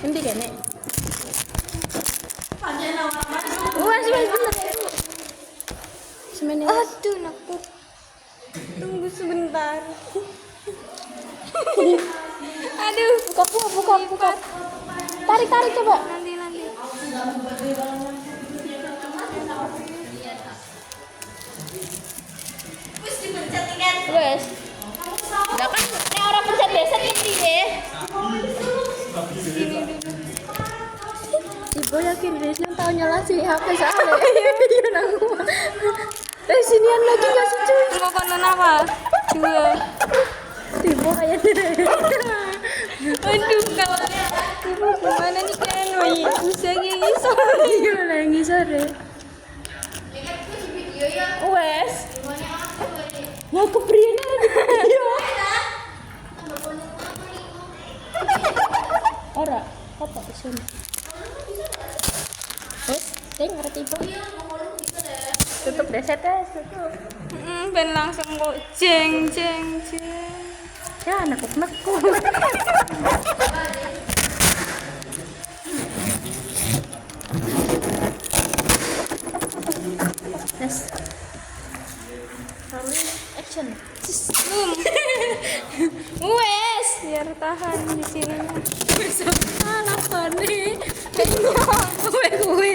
Nanti kene. Wes bener. Semene. Aduh, nakut. Tunggu sebentar. Aduh, Buka. Tarik coba. nanti. Wes. Lah kan nek ora pencet reset iki deh. Ibu yakin Risna tahu nyala si HP soalnya. Iya nang. Sinian lagi enggak sih cuy? Tunggu konon apa? Dua. Ibu kayak Aduh, kawannya. Ibu gimana nih kan? Woi, bisa gini sore. iya lagi sore. Wes. Lah kepriyen iya. Ora, apa sini? Wes, ngerti ibu. Tutup reset tutup. Ben langsung kok jeng. Ya nekuk. Yes. Rolling action. Wes, biar tahan di sini. Salah nih. Kowe.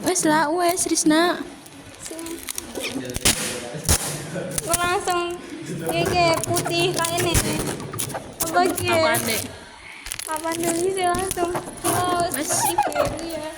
Wes lah, wes Risna. Gue langsung kayak putih kayak ini. Apa gitu? Apaan deh? Apa dulu sih langsung? Oh, Masih ya.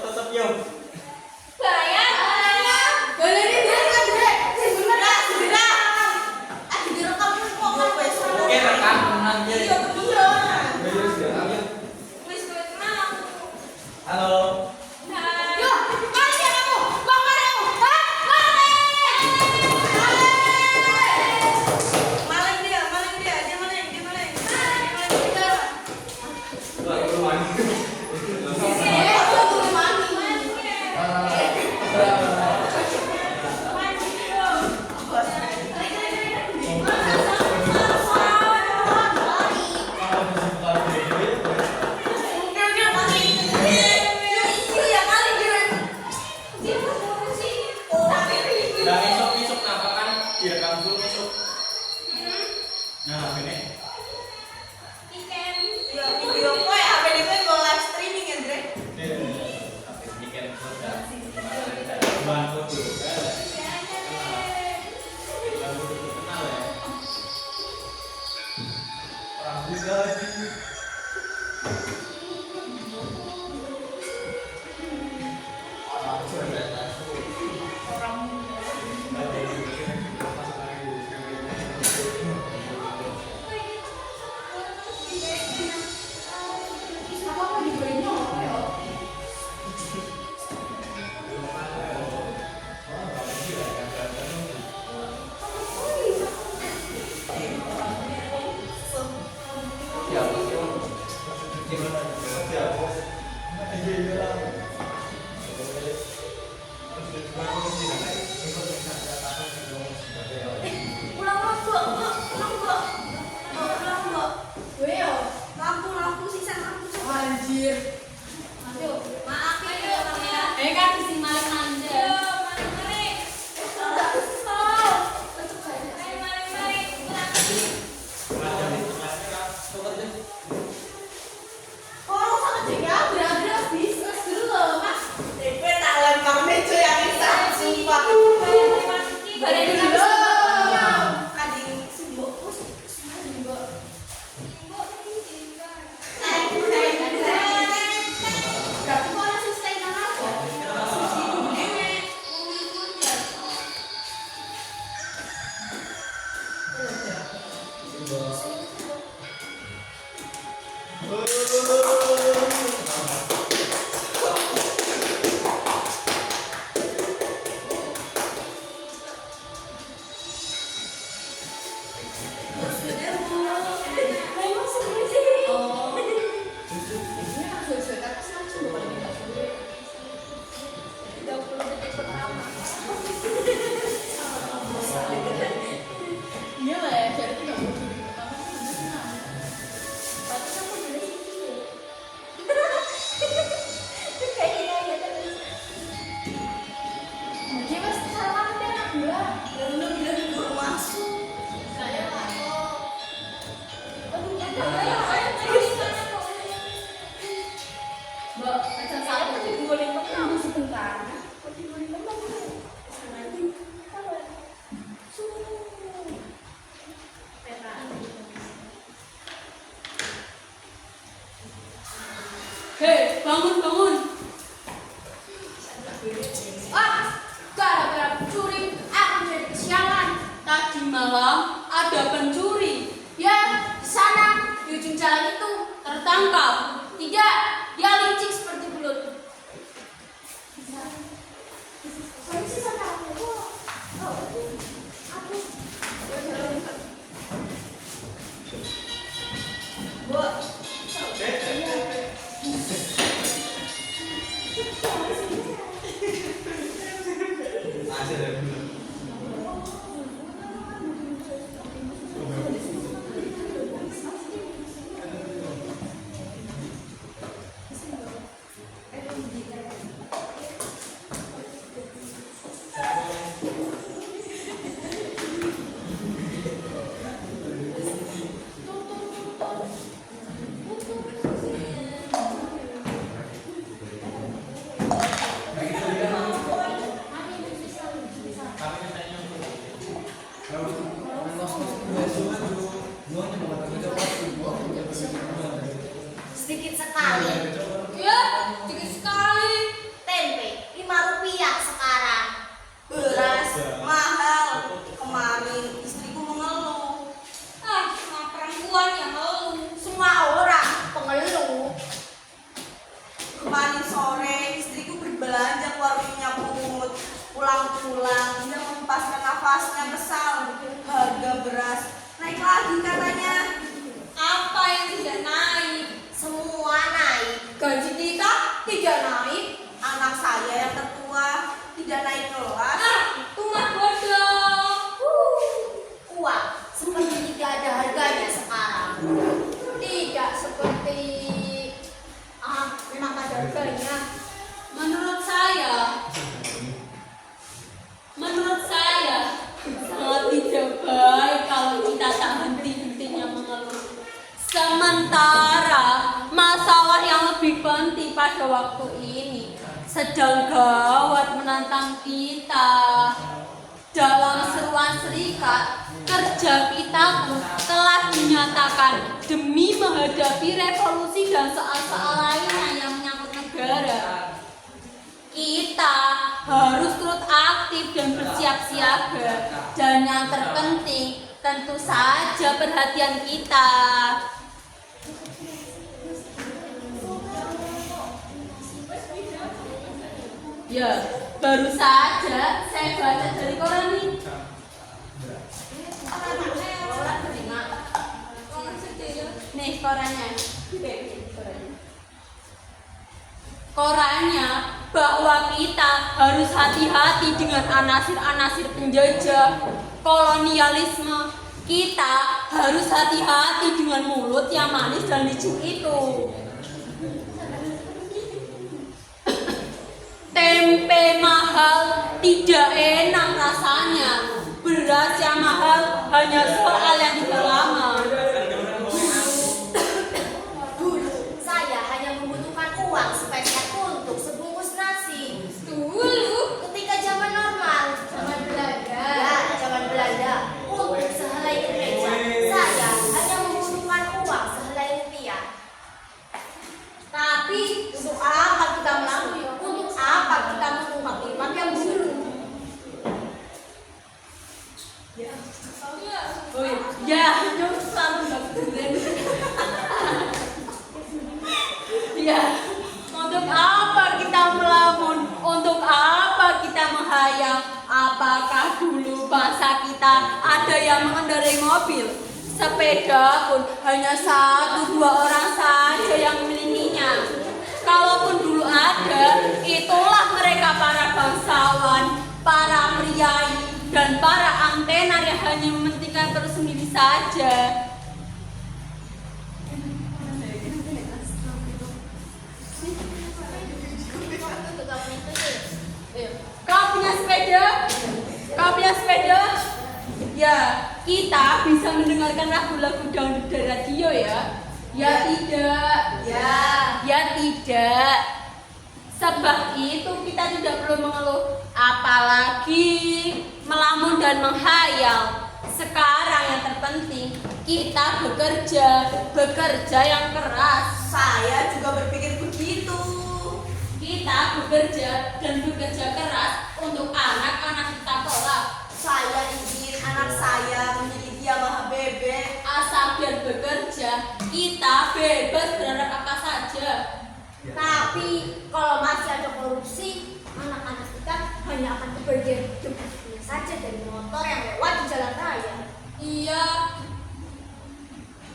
Tetap yuk. Halo. Mbak, pesan satu. Boleh kamu sebentar. Hei, bangun, bangun. Gara-gara pencuri, aku jadi kesiangan. Tadi malam ada pencuri Ya, di sana, di ujung jalan itu. tertangkap. Tidak, dia licik seperti belut. Masih ada belum? Sedikit sekali. Ya, sedikit sekali. Tempe 5 rupiah sekarang. Beras mahal. Kemarin istriku mengeluh. Nah perempuan yang ngeluh. Semua orang pengeluh. Kemarin sore istriku berbelanja ke warung minyak pungut. Pulang-pulang dia menghempaskan nafasnya kesal. Harga beras naik lagi katanya. Apa yang tidak naik? Semua naik. Gaji kita tidak naik. Anak saya yang tertua tidak naik kelas. Itu mah bodoh. Uang seperti tidak ada harganya sekarang. Tidak seperti memang ada harganya. Menurut saya sangat tidak baik kalau kita tak henti-hentinya mengeluh. Sementara masalah yang lebih penting pada waktu ini sedang gawat menantang kita. Dalam seruan serikat, kerja kita pun telah dinyatakan demi menghadapi revolusi dan soal-soal lainnya yang menyangkut negara. Kita harus turut aktif dan bersiap siaga. Dan yang terpenting tentu saja perhatian kita. Ya, baru saja saya baca dari koran nih. Nih korannya. Korannya bahwa kita harus hati-hati dengan anasir-anasir penjajah kolonialisme. Kita harus hati-hati dengan mulut yang manis dan licik itu. Tempe mahal tidak enak rasanya. Beras yang mahal hanya soal yang tidak lama. Dulu saya hanya membutuhkan uang spesial untuk sebungkus nasi. Dulu Ketika zaman normal, Zaman Belanda. ya zaman Belanda, untuk sehelai kemeja saya hanya membutuhkan uang sehelai rupiah. Tapi untuk apa kita melakukan? Untuk apa kita mengungkap nikmat yang dulu? ya nyusul ya, untuk apa kita melamun? Untuk apa kita menghayal? Apakah dulu bangsa kita ada yang mengendarai mobil? Sepeda pun hanya 1-2 orang saja yang memilikinya. Kalaupun dulu ada, itulah mereka para bangsawan, para priai, dan para antenar yang hanya mementingkan perut sendiri saja. Kau punya sepeda? Kau punya sepeda? Ya, kita bisa mendengarkan lagu-lagu dangdut dari radio ya. Ya tidak. Ya. Ya tidak. Sebab itu kita tidak perlu mengeluh, apalagi melamun dan menghayal. Sekarang yang terpenting kita bekerja yang keras. Saya juga berpikir begitu. Kita bekerja dan bekerja keras untuk anak-anak kita kelak. Saya ingin anak saya menjadi dia maha bebek. Asal biar bekerja, kita bebas berharap apa saja. Tapi kalau masih ada korupsi, anak-anak kita hanya akan kebagian jemputnya saja dari motor yang lewat di jalan raya. Iya,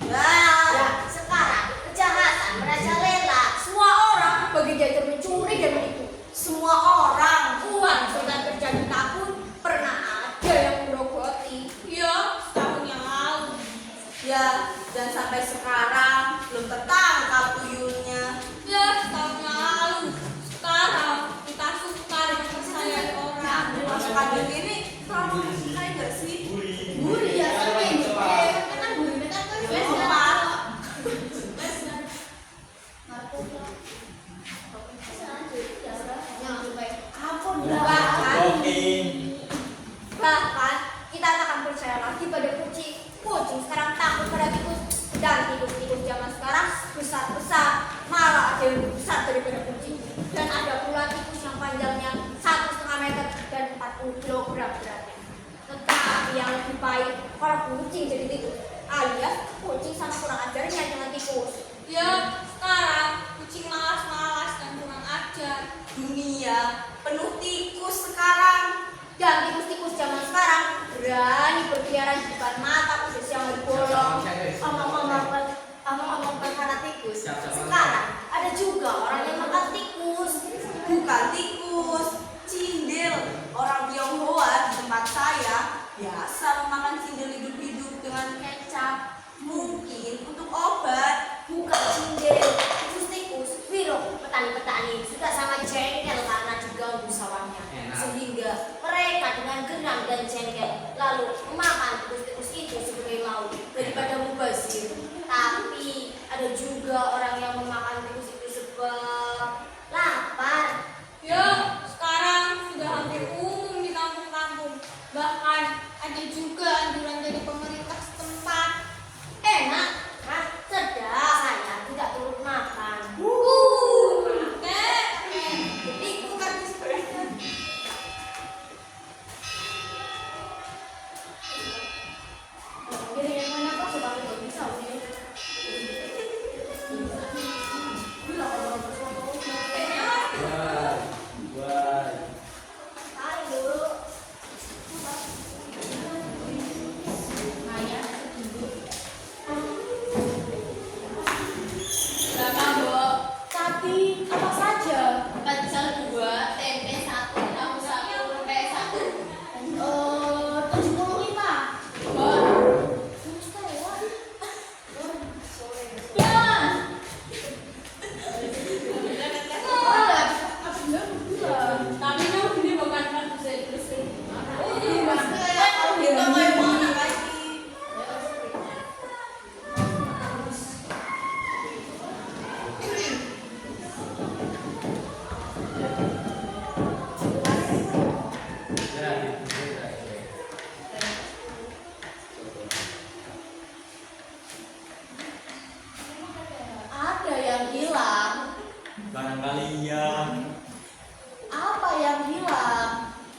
Ya, sekarang kejahatan merajalela. Semua orang begitu mencuri dan menipu. Semua orang uang sudah terjadi tahun pernah ada yang merogoti. iya, setahun yang lalu. Ya, dan sampai sekarang belum tertangkap tuyulnya. Ya, setahun yang lalu. Sekarang kita suka dengan kepercayaan orang. Masuk kadang ini terlalu kayak gak sih? Buri ya, sampai kan buri kan bahkan kita tak akan percaya lagi pada kucing. Kucing sekarang takut pada tikus dan tikus-tikus zaman sekarang besar-besar, malah ada yang lebih besar daripada kucing. Dan ada pula tikus yang panjangnya 1,5 meter dan 40 kilogram beratnya. Tetapi yang lebih baik kalau kucing jadi tikus, alias kucing sama kurang ajarnya dengan tikus. Ya, sekarang kucing malas-malas dan kurang ajar. Dunia penuh tikus sekarang. Dan tikus-tikus zaman sekarang berani berkeliaran di depan mata khusus yang bolong. Omong-omong perkara tikus. Sekarang ada juga orang yang makan tikus. Bukan tikus, cindil. Orang Tionghoa di tempat saya biasa memakan cindil hidup-hidup dengan kecap. Mungkin untuk obat. Bukan cindil, tikus-tikus. Wiro, petani-petani sudah sangat jengkel karena diganggu sawahnya. Sehingga mereka dengan geram dan jengkel lalu memakan tikus-tikus itu sebagai lauk daripada mubazir. Tapi ada juga orang yang memakan tikus itu sebab lapar. Ya, sekarang sudah hampir umum di kampung-kampung. Bahkan ada juga anjuran dari pemerintah setempat. Enak, kan? Sedap. Saya tidak turut makan. Tikus kan Jadi yang mana kok sebab itu bisa sih? Berapa, Mbok? Tapi apa saja? Pecel 2, tempe 1, tahu 1, tempe 1. 75. Mbok, Ya. tapi yang ini bukan kan bisa bersih. kita mau yang mana lagi? Ada yang hilang. Barangkali iya. Apa yang hilang?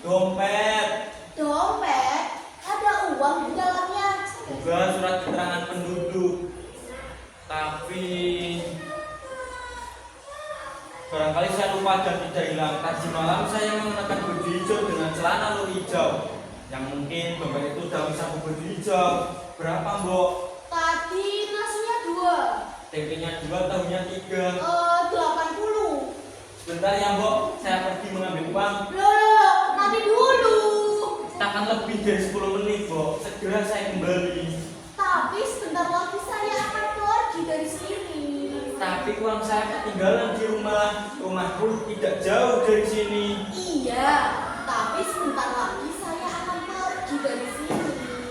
Dompet. Dompet. Ada uang di dalamnya. Juga surat keterangan penduduk. Tapi barangkali saya lupa dan tidak hilang. Tadi malam saya mengenakan baju hijau dengan celana lur hijau. Yang mungkin dompet itu dalam saku baju hijau. Berapa, Mbok? Tadi nasinya 2. Tempenya 2, tahunya 3. 80. Sebentar ya, Mbok. Saya pergi mengambil uang. Loh, nanti dulu. Takkan lebih dari 10 menit, Mbok. Segera saya kembali. Tapi sebentar lagi saya akan pergi dari sini. Tapi uang saya ketinggalan di rumah. Rumahku tidak jauh dari sini. Iya, tapi sebentar lagi saya akan pergi dari sini.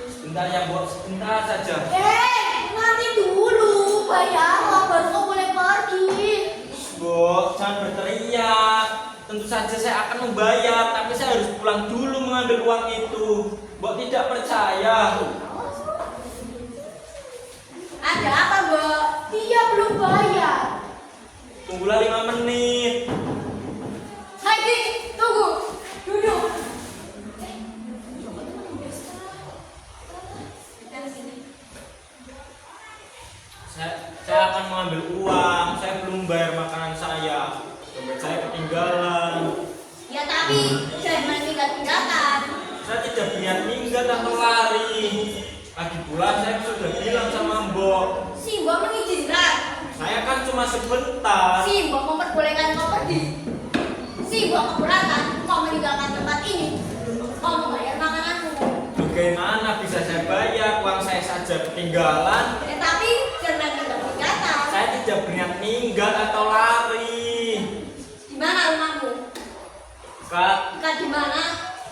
Sebentar ya, Mbok. Sebentar saja. Nanti dulu. Bayarlah baru kau boleh pergi. Mbok, jangan berteriak. tentu saja saya akan membayar, tapi saya harus pulang dulu mengambil uang itu. Mbok tidak percaya? Ada apa, Mbok? Dia belum bayar. Tunggulah 5 menit. Hai, Dik, tunggu. Duduk. Saya akan mengambil uang. Saya belum bayar makanan saya. Dompet saya ketinggalan. Ya tapi jangan tinggal-tinggalkan. Saya tidak berniat minggat atau lari. Lagi pula saya sudah bilang sama Mbok. Si Mbok mengizinkan. Saya kan cuma sebentar. Si Mbok memperbolehkan kau pergi. Si Mbok keberatan kau meninggalkan tempat ini. Kau membayar makananmu. Bagaimana bisa saya bayar? Uang saya saja ketinggalan. Tetapi jangan tinggal-tinggalkan. Saya tidak berniat minggat atau lari. Di mana rumahmu? Kak, Dekat di mana?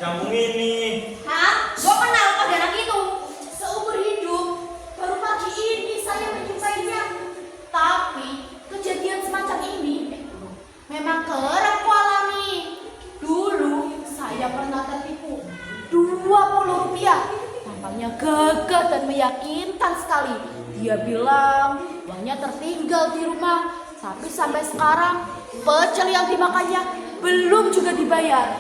kampung ini. Hah? Mbok kenal pada anak itu? Seumur hidup baru pagi ini saya menjumpainya. Tapi kejadian semacam ini memang kerap kualami. Dulu saya pernah tertipu 20 rupiah. Tampaknya gagah dan meyakinkan sekali. Dia bilang uangnya tertinggal di rumah. Tapi sampai sekarang pecel yang dimakannya belum juga dibayar.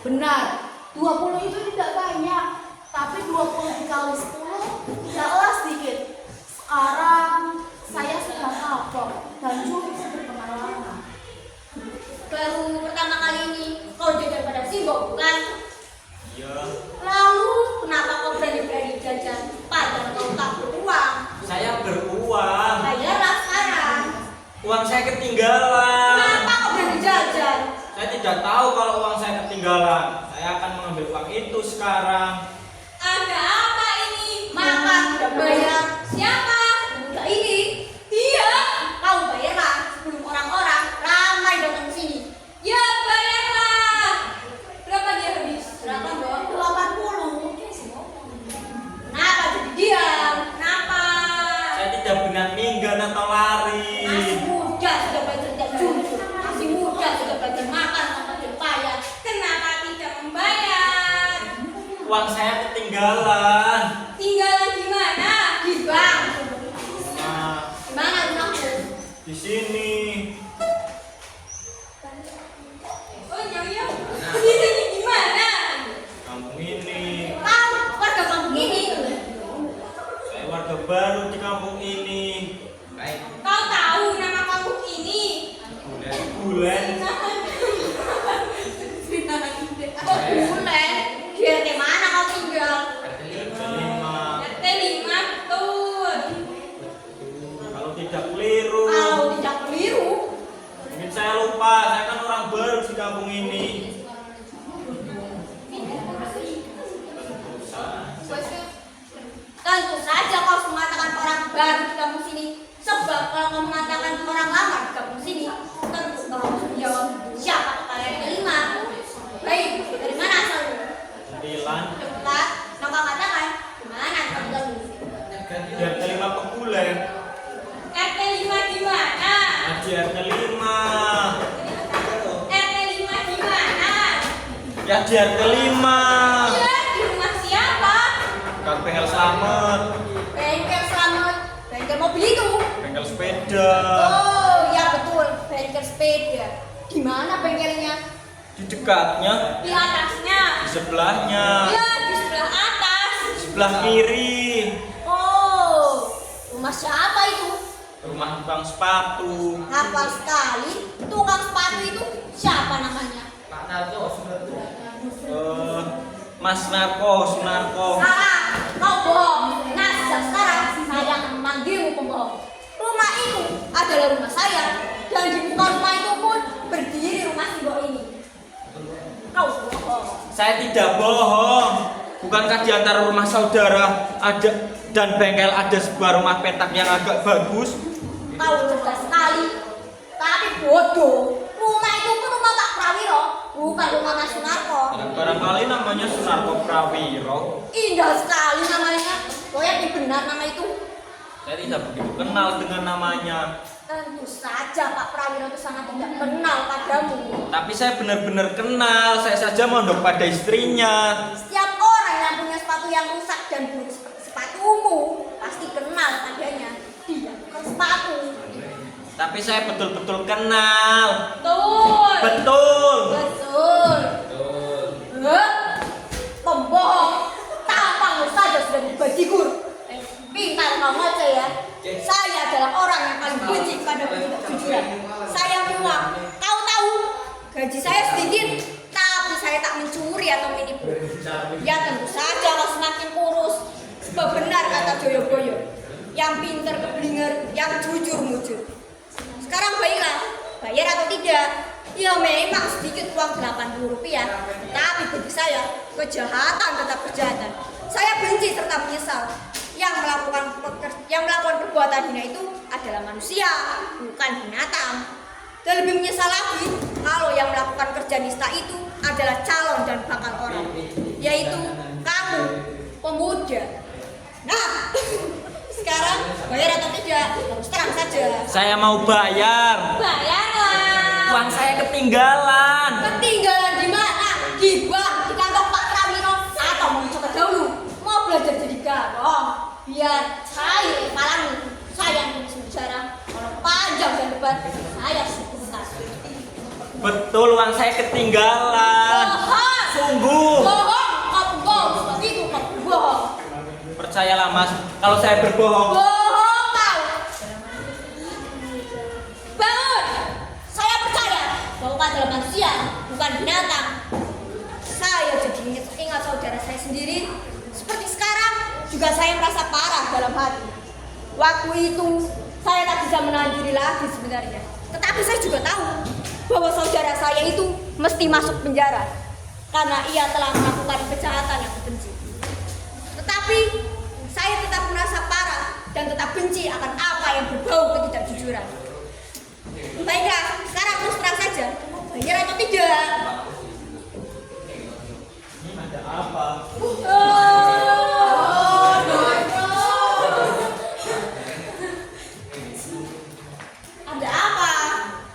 Benar, 20 itu tidak banyak. Tapi 20 dikali 10 tidaklah sedikit. Sekarang saya sudah kapok dan cukup berpengalaman. Baru pertama kali ini kau jajan pada si Mbok, bukan? Iya. Lalu kenapa kau berani-berani jajan padahal kau tak beruang? Saya beruang. Bayarlah sekarang. Uang saya ketinggalan. Kenapa kau berani jajan? Saya tidak tahu kalau uang saya ketinggalan. Saya akan mengambil uang itu sekarang. Ada apa ini? Makan tidak bayar. Siapa? Pemuda ini. Dia. Kau bayarlah sebelum orang-orang ramai datang ke sini. Ya bayarlah. Berapa dia habis? Berapa, Mbok? 80. Kenapa jadi diam? Kenapa? Saya tidak berniat minggat atau lari. Masih muda sudah belajar tidak jujur. Masih muda sudah belajar makan tanpa berpayah. Kenapa tidak membayar? Uang saya ketinggalan. Tinggalan di mana? Di bank. Nah, Di mana rumahmu? di sini. Oh iya. Di sini di mana? Kampung ini. Kau warga kampung ini. Saya warga baru di kampung ini. Kau tahu nama kampung ini? Bulan. Oh bulan. Di RT mana kau tinggal? Kelima. RT 5 betul. Kalau tidak keliru. Kalau tidak keliru. Mungkin saya lupa. Saya kan orang baru di kampung ini. Tentu saja kau mengatakan orang baru di kampung sini. Sebab kalau kau mengatakan orang lama di kampung sini, tentu kau harus menjawab siapa kalian kelima. Baik, dari mana asalmu? 9. Cepat, maka katakan di mana tinggalmu? Biar kelima pegulen. RT 5 di mana? Ajar kelima. RT 5 di mana? Ya ajar kelima. Ya, di rumah siapa? Kang bengkel selamat. Bengkel selamat. Bengkel mobil itu. Bengkel sepeda. Oh, ya betul. Bengkel sepeda. Di mana bengkelnya? Di dekatnya. Di atasnya. Di sebelahnya. Ya, di sebelah atas. Di sebelah kiri. Oh, rumah siapa itu? Rumah tukang sepatu. Hafal sekali. Tukang sepatu itu siapa namanya? Mas Narko, Sunarko. Salah, kau bohong. Nah, sejak sekarang saya akan memanggilmu pembohong. Rumah itu adalah rumah saya. Dan di muka rumah itu pun berdiri rumah si Mbok ini. Kau bohong. Saya tidak bohong. Bukankah di antara rumah saudara ada dan bengkel ada sebuah rumah petak yang agak bagus? Kau cerdas sekali. Tapi bodoh. Rumah itu pun rumah Pak Prawiro, bukan rumah Mas Sunarko. Dan barangkali namanya Sunarko Prawiro. Indah sekali namanya. Kau yakin benar nama itu? Saya tidak begitu kenal dengan namanya. Tentu saja Pak Prawiro itu sangat tidak kenal padamu. Tapi saya benar-benar kenal. Saya saja mondok pada istrinya. Setiap orang yang punya sepatu yang rusak dan buruk seperti sepatumu pasti kenal padanya. Dia bukan sepatu. Tapi saya betul-betul kenal. Betul. Betul. Betul. Pembohong. Tampangmu saja sudah berbajigur. Pintar kau ngaca ya. Saya adalah orang yang paling benci pada ketidakjujuran. Saya muak. Kau tahu, gaji saya sedikit, tapi saya tak mencuri atau menipu. Ya tentu saja kalau semakin kurus. Sebab benar kata Joyoboyo, yang pintar keblinger, yang jujur mujur. Sekarang baiklah, bayar atau tidak? Ya memang sedikit uang 80 rupiah, tapi bagi saya kejahatan tetap kejahatan. Saya benci serta menyesal. Yang melakukan perbuatan hina itu adalah manusia, bukan binatang. Dan lebih menyesal lagi kalau yang melakukan kerja nista itu adalah calon dan bakal orang, yaitu kamu, pemuda. Nah, sekarang bayar atau tidak? Terus terang saja. Saya mau bayar. Bayarlah. Uang saya ketinggalan. Ketinggalan di mana? Di bank, di kantong Pak Prawiro, atau mau coba dahulu? Mau belajar jadi garong? Biar cair kepalamu. Saya yang bicara, kalau panjang dan lebat, saya sebentar. Betul, uang saya ketinggalan. Bohong. Sungguh. Bohong, kau bohong. Seperti itu kau bohong. Percayalah Mas, kalau saya berbohong. Bohong kau. Bangun. Saya percaya bahwa kau adalah manusia, bukan binatang. Saya jadi ingat saudara saya sendiri. Seperti sekarang juga saya merasa parah dalam hati. Waktu itu saya tak bisa menahan diri lagi sebenarnya. Tetapi saya juga tahu bahwa saudara saya itu mesti masuk penjara karena ia telah melakukan kejahatan yang benci. Tetapi saya tetap merasa parah dan tetap benci akan apa yang berbau ketidakjujuran. Baiklah, sekarang terus terang saja, bayar atau tidak? Ini ada apa? Ada apa?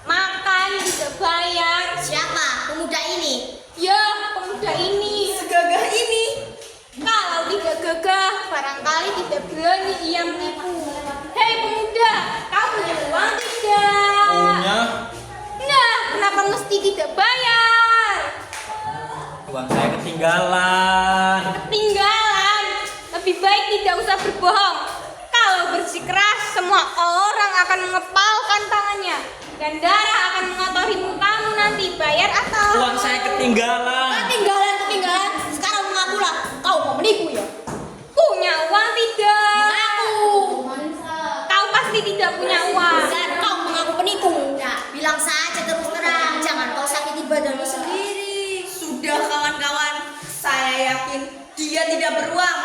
Makan tidak bayar. Siapa pemuda ini? Ya, pemuda ini. Segagah ini. Kalau tidak gagah, barangkali tidak berani ia menipu. Hei pemuda, kau punya uang tidak? Punya. Nah, kenapa mesti tidak bayar? Uang saya ketinggalan. Ketinggalan. Lebih baik tidak usah berbohong. Kalau bersikeras, semua orang akan mengepalkan tangannya. Dan darah akan mengotori mukamu nanti. Bayar atau? Uang saya ketinggalan. Ketinggalan. Sekarang mengakulah, kau mau menipu ya? Punya uang tidak? Aku. Kau pasti tidak punya uang. Dan kau mengaku penipu. Nah, bilang saja terus terang, jangan kau sakiti badanmu sendiri. Sudah kawan-kawan, saya yakin dia tidak beruang.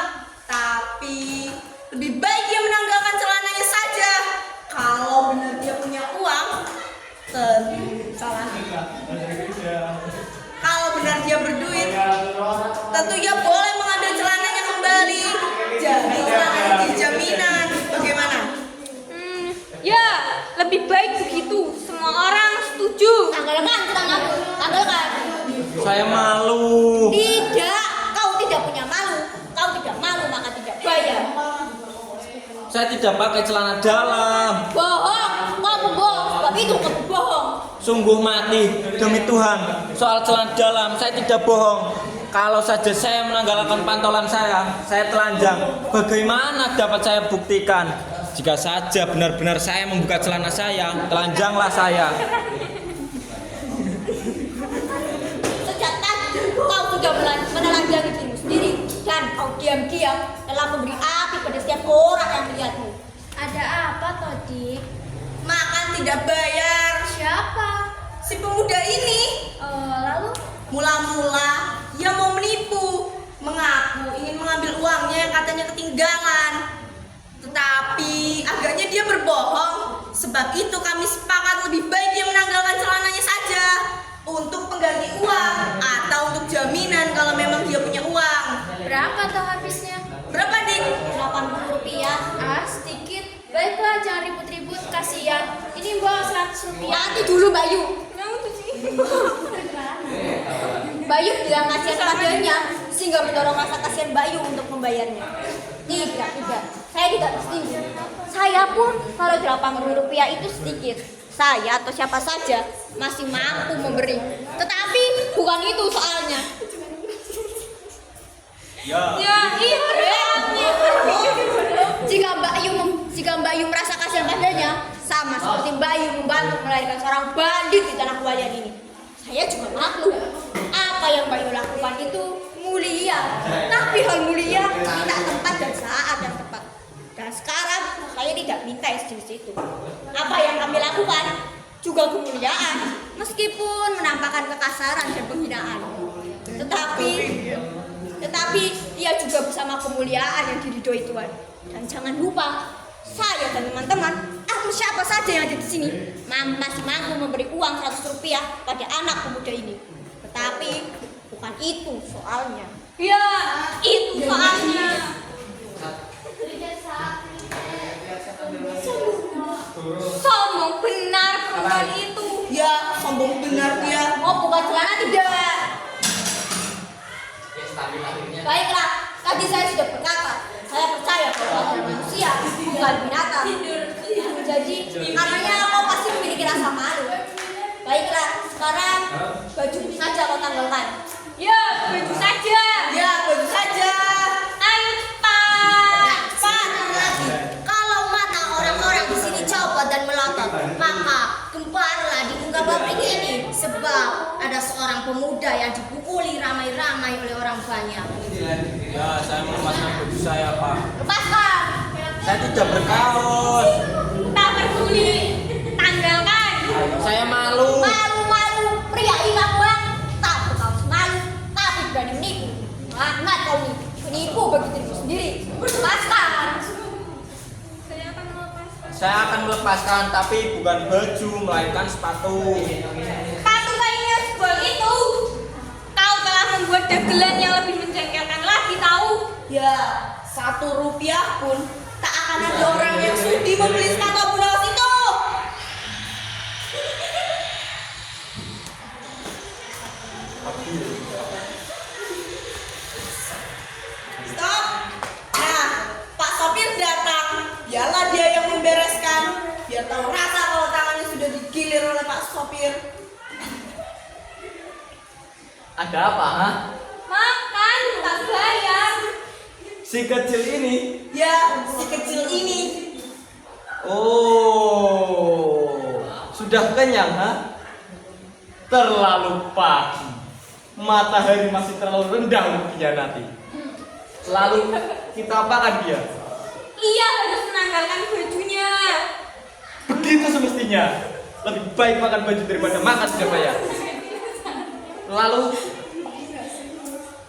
Tapi lebih baik dia menanggalkan celananya saja. Kalau benar dia punya uang, salah. Kalau benar dia berduit, tentu ia boleh mengambil celananya kembali. Jadi celananya di jaminan. Bagaimana? Ya, lebih baik begitu. Semua orang setuju. Tanggalkan, tanggalkan. Saya malu. Tidak, kau tidak punya malu. Kau tidak malu maka tidak bayar. Saya tidak pakai celana dalam. Bohong, kamu bohong. Sebab itu kamu bohong. Sungguh mati, demi Tuhan. Soal celana dalam, saya tidak bohong. Kalau saja saya menanggalkan pantolan saya telanjang. Bagaimana dapat saya buktikan? Jika saja benar-benar saya membuka celana saya, telanjanglah saya. Sejak tadi kau sudah menelanjangi dirimu sendiri dan kau diam-diam telah memberi api pada setiap orang yang melihatmu. Ada apa, Todik? Makan tidak bayar. Siapa? Si pemuda ini. Lalu? Mula-mula ia mau menipu, mengaku ingin mengambil uangnya yang katanya ketinggalan. Tetapi agaknya dia berbohong. Sebab itu kami sepakat lebih baik dia menanggalkan celananya saja untuk pengganti uang atau untuk jaminan kalau memang dia punya uang. Berapa toh habisnya? Berapa, Dik? 80 rupiah. Ah, sedikit. Baiklah, jangan ribut-ribut. kasihan. Ini Mbak 100 rupiah. Nanti dulu Mbak Yu. Bayu bilang kasihan padanya sehingga mendorong rasa kasihan Bayu untuk membayarnya. Tidak. Saya tidak setuju. Saya pun kalau 80 rupiah itu sedikit. Saya atau siapa saja masih mampu memberi. Tetapi bukan itu soalnya. Ya, iya. Jika Mbak Yu merasa kasihan padanya, sama seperti Mbak Yu membantu melahirkan seorang bandit di tanah Kuwayan ini. Saya juga maklum, apa yang Mbak Yu lakukan itu mulia. Tapi hal mulia minta tempat dan saat yang tepat. Dan sekarang saya tidak minta sejenis itu. Apa yang kami lakukan juga kemuliaan, meskipun menampakkan kekasaran dan penghinaan. Tetapi dia juga bersama kemuliaan yang diridhoi Tuhan. Dan jangan lupa, saya dan teman-teman atau siapa saja yang ada di sini masih mampu memberi uang 100 rupiah pada anak pemuda ini. Tetapi bukan itu soalnya. Ya, itu soalnya. Sombong benar perempuan itu. Ya, sombong benar dia. Oh, bukan celana tidak. Baiklah, tadi saya sudah berkata, saya percaya kalau kau adalah manusia, bukan binatang. Jadi, karenanya kau pasti memiliki rasa malu. Baiklah, sekarang baju saja kau tanggalkan. Ya, baju saja. Ya, bagus saja. Ayo cepat. Cepat lagi. Kalau mata orang-orang di sini copot dan melotot, maka gemparlah di muka pabrik ini. Sebab ada seorang pemuda yang dipukuli ramai-ramai oleh orang banyak. Ya, saya melepaskan baju saya, Pak. Lepaskan. Saya tidak berkaos. Tak peduli. Tanggalkan. Saya malu. Malu-malu, pria hilang uang, tak berkaus malu, tapi berani menipu. Ingat kau nih, penipu bagi dirimu sendiri. Lepaskan. Saya akan melepaskan, tapi bukan baju, melainkan sepatu. Sepatu kainnya sebel itu. Kau telah membuat dagelan yang lebih menjengkelkan lagi tahu. Ya, 1 rupiah pun tak akan ada orang yang sudi membeli sepatu bulas itu. Stop. Nah, Pak sopir datang. Biarlah dia yang membereskan. Biar tahu rasa kalau tangannya sudah digilir oleh Pak sopir. Ada apa, ha? Makan, tak bayar. Si kecil ini? Ya, si kecil ini. Oh, sudah kenyang, ha? Terlalu pagi. Matahari masih terlalu rendah untuk dikhianati. Lalu kita apakan dia? Ia harus menanggalkan bajunya. Begitu semestinya. Lebih baik makan baju daripada makan sudah bayar. Lalu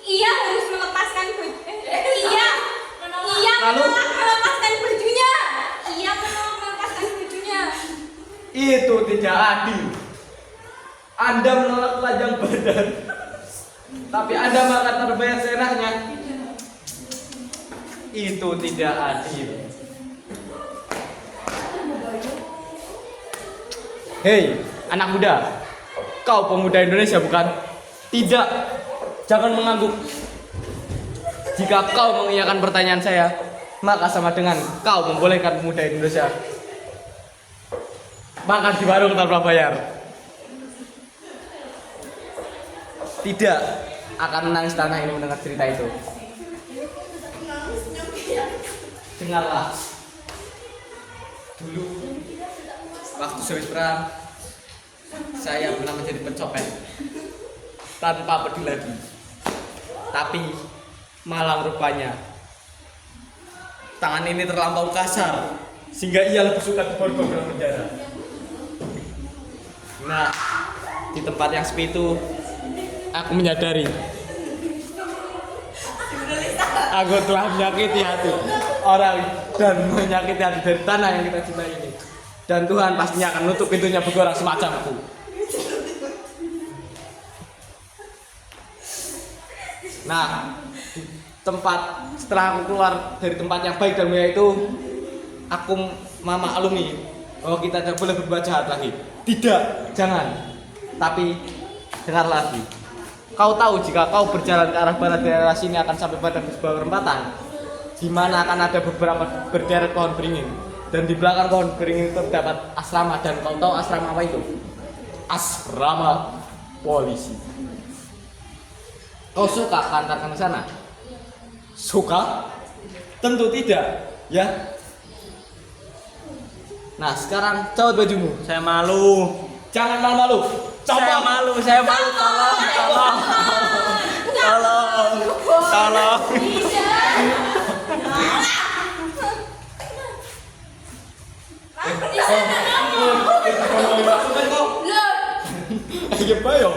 Ia harus melepaskan baju. Ia Lalu? menolak melepaskan bajunya. Ia menolak melepaskan bajunya. itu tidak adil. Anda menolak telanjang badan, tapi Anda makan terbayar seenaknya. Itu tidak adil. Hei, anak muda, kau pemuda Indonesia bukan? Tidak, jangan mengangguk. Jika kau mengiyakan pertanyaan saya, maka sama dengan kau membolehkan pemuda Indonesia makan di warung tanpa bayar. Tidak akan menangis tanah ini mendengar cerita itu. Dengarlah. Dulu waktu serius perang, saya pernah menjadi pencopet tanpa peduli lagi. Tapi malang rupanya tangan ini terlampau kasar sehingga ia lebih suka diborgol dalam penjara. Nah, di tempat yang sepi itu aku menyadari aku telah menyakiti hati orang dan menyakiti hati dari tanah yang kita cintai ini. Dan Tuhan pastinya akan menutup pintunya bagi orang semacamku. Nah, di tempat setelah aku keluar dari tempat yang baik dan mulia itu, aku memaklumi Oh, kita tidak boleh berbuat jahat lagi. Tidak, jangan. Tapi dengar lagi. Kau tahu jika kau berjalan ke arah barat daerah sini akan sampai pada sebuah perempatan, di mana akan ada beberapa berderet pohon beringin. Dan di belakang pohon beringin itu terdapat asrama. Dan kau tahu asrama apa itu? Asrama polisi. Kau suka kantarkan ke sana? Suka? Tentu tidak, ya. Nah, sekarang copot bajumu. Saya malu. Jangan malu-malu. Saya malu. Tolong. Ayo bayo.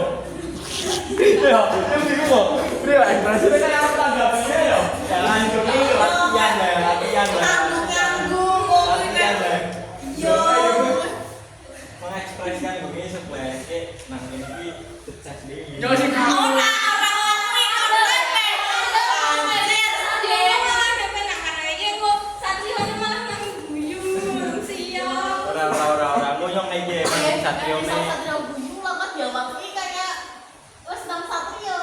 Ya, yang bingung kok. Pria, berarti kan yang tanggapinya ya. Jangan curi latihan lah. Latihan lah. Yo. Mengekspresikan begini sebagai nang ini pecah sendiri. Yo sing Ora ngoyong aja pancen satrio ne. Satrio guyu banget ya waktu ini kayak wes nang satrio.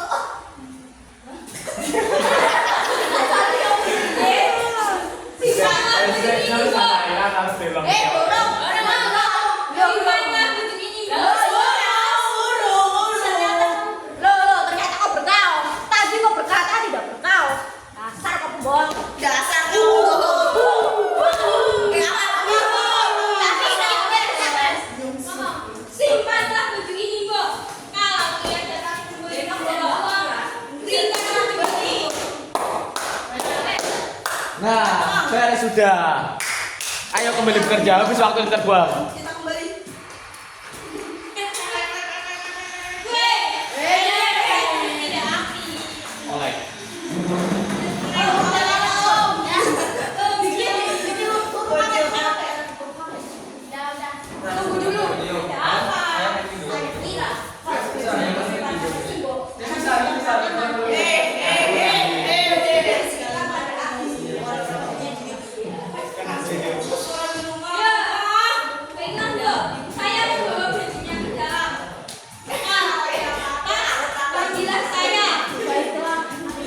Ternyata kau berkau. Tadi kau berkata tidak berkau. Dasar kau pembohong. Dasar kamu. Simpanlah baju ini, Mbok. Kalau ia datang kembali ke bawah, berikan baju ini. Nah, beres sudah. Ayo kembali bekerja, habis waktu yang terbuang. Kita kembali. Oleh. Tunggu dulu. Pegang dong. Saya membawa bajunya ke dalam. Panggillah saya. Gue gelasnya.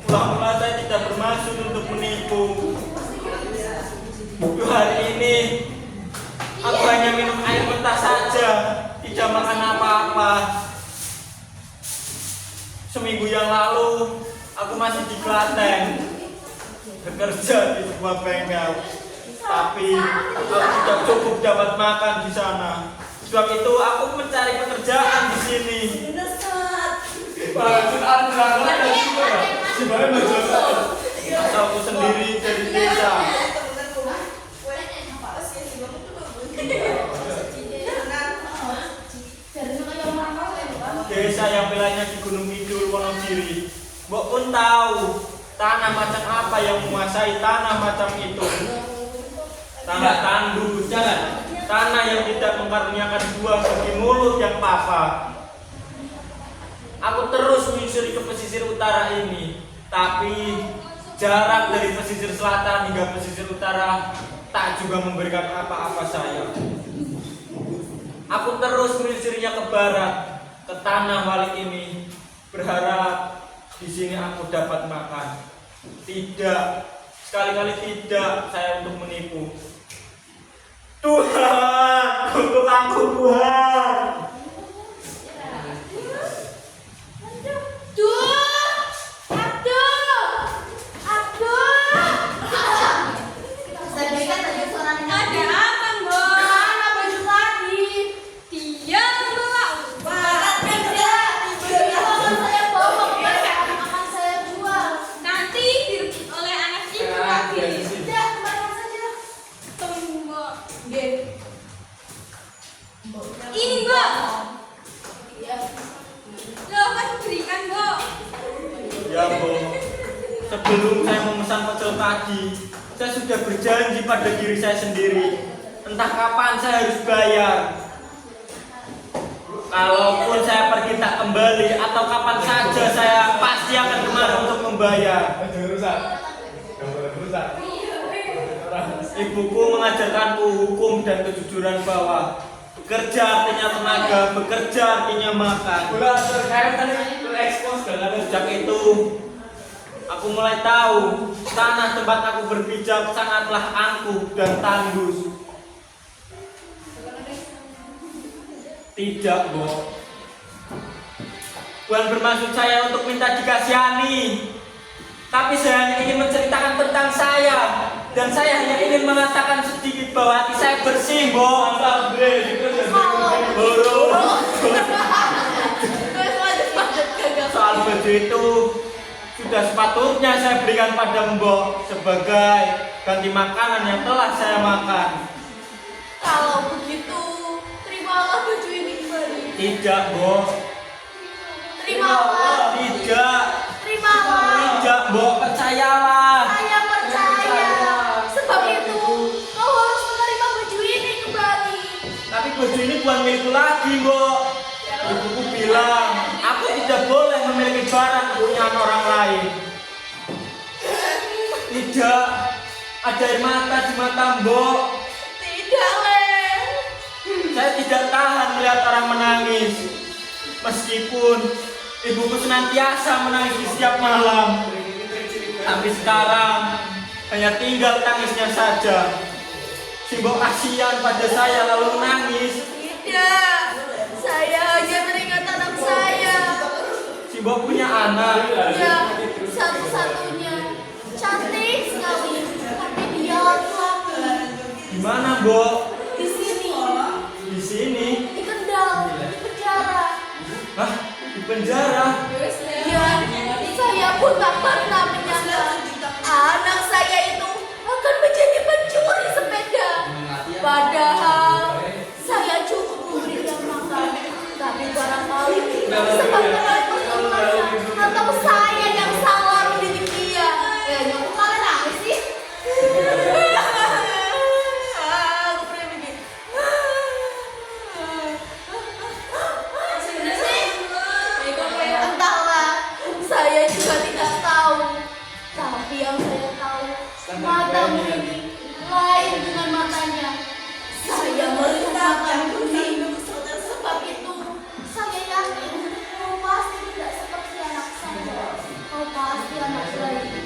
Mula-mula saya tidak bermaksud untuk menipu. Hari ini aku hanya minum air mentah saja, tidak makan apa-apa. Seminggu yang lalu aku masih di Klaten bekerja di sebuah bengkel, tapi aku tidak cukup dapat makan di sana. Sebab itu aku mencari pekerjaan di sini. Asalku sendiri dari desa. Desa yang wilayahnya di Gunung Kidul, Wonogiri. Mbok pun tahu tanah macam apa yang menguasai tanah macam itu. Tanah tandus, tanah yang tidak mengkaruniakan buah bagi mulut yang papa. Aku terus menyusuri ke pesisir utara ini, tapi jarak dari pesisir selatan hingga pesisir utara tak juga memberikan apa-apa saya. Aku terus menyusurinya ke barat, ke tanah Walik ini, berharap di sini aku dapat makan. Tidak, sekali-kali tidak saya untuk menipu. Tuhan, untuk aku Tuhan. Ada apa, Mbok? Mana baju tadi? Dia membawa uang. Saya bawa, akan saya jual. Nanti direbut oleh anak ibu. Iya. Loh, kan berikan, Bu. Ya, Bu. Sebelum saya memesan pecel tadi, saya sudah berjanji pada diri saya sendiri. Entah kapan saya harus bayar. Kalaupun saya pergi tak kembali atau kapan saja saya pasti akan kemari untuk membayar. Ibuku mengajarkanku hukum dan kejujuran bahwa bekerja artinya tenaga, bekerja artinya makan. Sejak itu, aku mulai tahu tanah tempat aku berpijak sangatlah angkuh dan tandus. Tidak, Bu. Bukan bermaksud saya untuk minta dikasihani, tapi saya hanya ingin menceritakan tentang saya. Dan saya hanya ingin mengatakan sedikit bahwa hati saya bersih, Bu. Soal baju itu sudah sepatutnya saya berikan pada Mbok sebagai ganti makanan yang telah saya makan. Kalau begitu, terimalah baju ini kembali. Tidak, Bu. Terimalah. Tidak. Terimalah. Tidak, Bu. Percayalah. Saya percaya. Sebab itu, kau harus menerima baju ini kembali. Tapi baju ini bukan milikku lagi, Bu. Ibuku bilang, aku tidak boleh memiliki barang kepunyaan orang lain. Tidak. Ada air mata di mata Mbok. Tidak, Le. Saya tidak tahan melihat orang menangis. Meskipun ibuku senantiasa menangis di setiap malam. Tapi sekarang hanya tinggal tangisnya saja. Si Mbok kasihan pada saya lalu menangis. Tidak. Saya hanya teringat anak saya. Si Mbok punya anak. Ya, satu-satunya. Cantik sekali. Tapi dia laki-laki. Di mana, Mbok? Di sini. Di sini. Di Kendal. Di penjara. Hah? Di penjara? Ya, saya pun tak pernah menyangka anak saya itu akan menjadi pencuri sepeda. Padahal saya cukup memberikan makan, tapi barangkali sebabnya atau saya yang salah mendidik dia. Kok kalian nangis sih? Aku pernah begini. Entahlah, saya juga tidak tahu. Tapi yang saya tahu, matamu ini lain dengan matanya. Saya melihat matamu ini. Sebab itu, saya yakin kau pasti tidak seperti anak saya. Kau pasti anak bayi.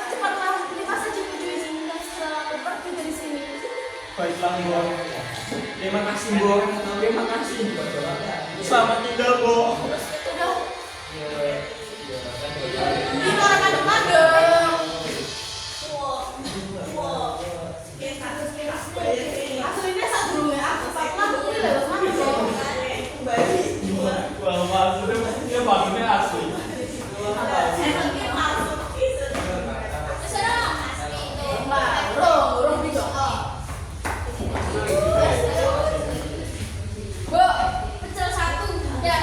Cepatlah, terima saja baju ini dan segera aku pergi dari sini. Baiklah, Mbok. Terima kasih, Mbok. Terima kasih. Selamat tinggal, Mbok. Udah. Ini orang adem-adem. Aslinya saat dulu ya, aku pernah beli lewat mana dong? Wah, maksudnya dia bangunnya asli. Burung di Joko. Bu, pecel satu. Ya.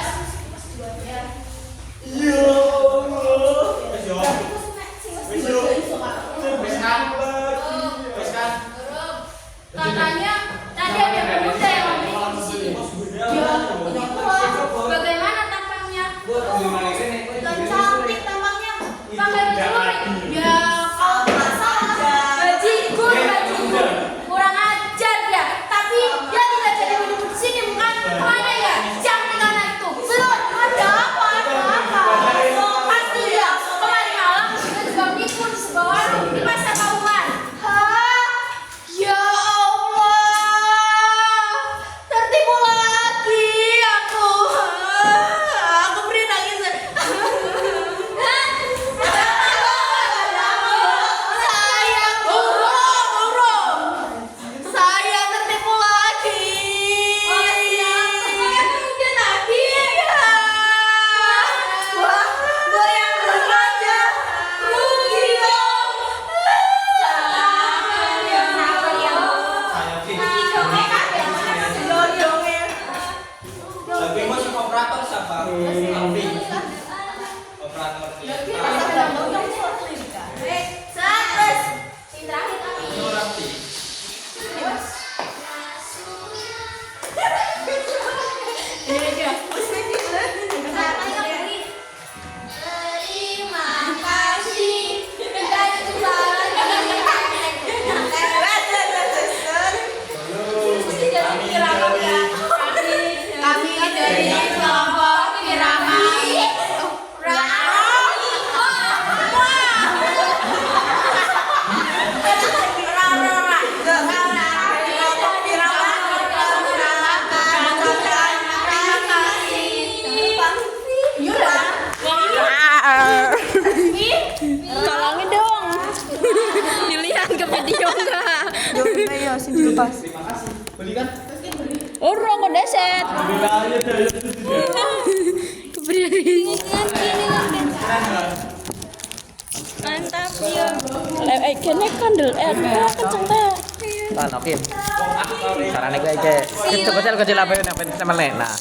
Dilihat ke video enggak? Ayo sini lepas. Urung kok deset. Mantap ya. Kene kandel kenceng teh. Lan oke. Carane kowe iki kecil kecil apa yang penting melek. Nah.